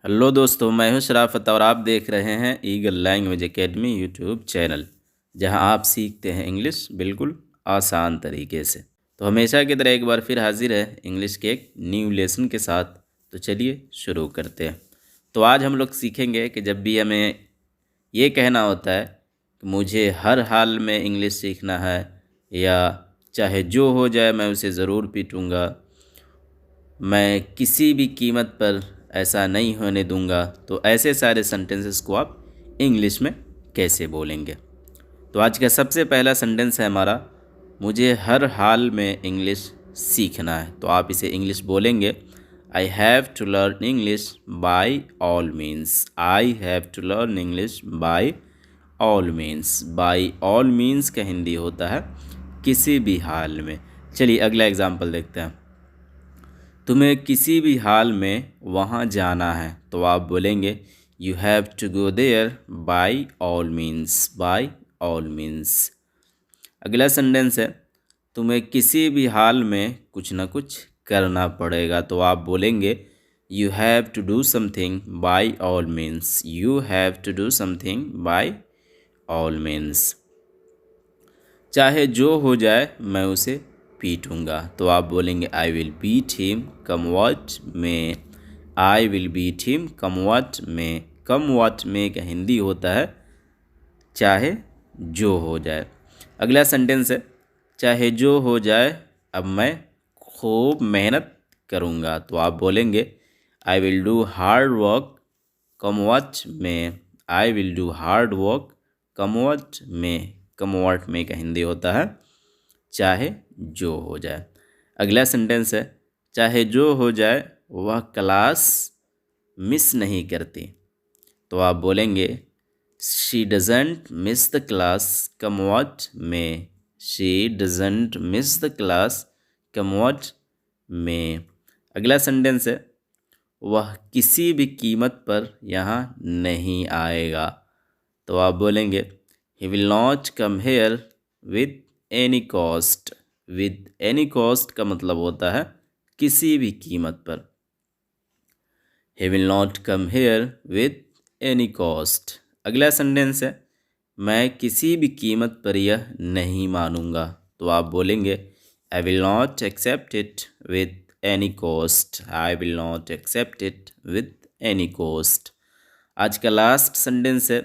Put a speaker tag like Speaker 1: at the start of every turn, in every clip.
Speaker 1: Hello दोस्तों, मैं हूं शराफत और आप देख रहे हैं eagle language academy YouTube channel, जहां आप सीखते हैं इंग्लिश बिल्कुल आसान तरीके से। तो हमेशा की तरह एक बार फिर हाजिर है इंग्लिश के एक न्यू लेसन के साथ। तो चलिए शुरू करते हैं। तो आज हम लोग सीखेंगे कि जब भी हमें ये कहना होता है कि मुझे हर हाल में इंग्लिश सीखना है, या चाहे जो हो जाए मैं उसे ज़रूर पीटूँगा, मैं किसी भी कीमत पर ऐसा नहीं होने दूंगा, तो ऐसे सारे सेंटेंसेस को आप इंग्लिश में कैसे बोलेंगे। तो आज का सबसे पहला सेंटेंस है हमारा, मुझे हर हाल में इंग्लिश सीखना है। तो आप इसे इंग्लिश बोलेंगे, I have to learn English by all means. I have to learn English by all means. By all means का हिंदी होता है किसी भी हाल में। चलिए अगला एग्जाम्पल देखते हैं। तुम्हें किसी भी हाल में वहाँ जाना है, तो आप बोलेंगे you have to go there by all means. By all means. अगला सेंटेंस है, तुम्हें किसी भी हाल में कुछ ना कुछ करना पड़ेगा, तो आप बोलेंगे you have to do something by all means. You have to do something by all means. चाहे जो हो जाए मैं उसे पीटूँगा, तो आप बोलेंगे I will beat him come what may. I will beat him come what may. Come what may का हिंदी होता है चाहे जो हो जाए। अगला सेंटेंस है, चाहे जो हो जाए अब मैं खूब मेहनत करूँगा, तो आप बोलेंगे I will do hard work come what may. I will do hard work come what may. Come what may का हिंदी होता है चाहे जो हो जाए। अगला सेंटेंस है, चाहे जो हो जाए वह क्लास मिस नहीं करती, तो आप बोलेंगे she doesn't miss the class come what may. She doesn't miss the class come what मे। अगला सेंटेंस है, वह किसी भी कीमत पर यहाँ नहीं आएगा, तो आप बोलेंगे he will not come here with any cost. With any cost का मतलब होता है किसी भी कीमत पर। He will not come here with any cost. अगला सेंटेंस है, मैं किसी भी कीमत पर यह नहीं मानूंगा, तो आप बोलेंगे I will not accept it with any cost. I will not accept it with any cost. आज का लास्ट सेंटेंस है,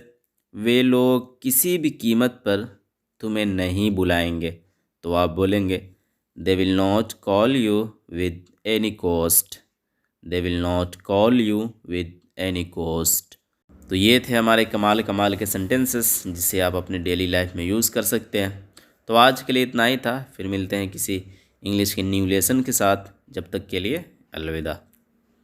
Speaker 1: वे लोग किसी भी कीमत पर तुम्हें नहीं बुलाएंगे, तो आप बोलेंगे they will not call you with any cost. They will not call you with any cost. तो ये थे हमारे कमाल कमाल के सेंटेंसेस जिसे आप अपने डेली लाइफ में यूज़ कर सकते हैं। तो आज के लिए इतना ही था, फिर मिलते हैं किसी इंग्लिश के न्यू लेसन के साथ। जब तक के लिए अलविदा।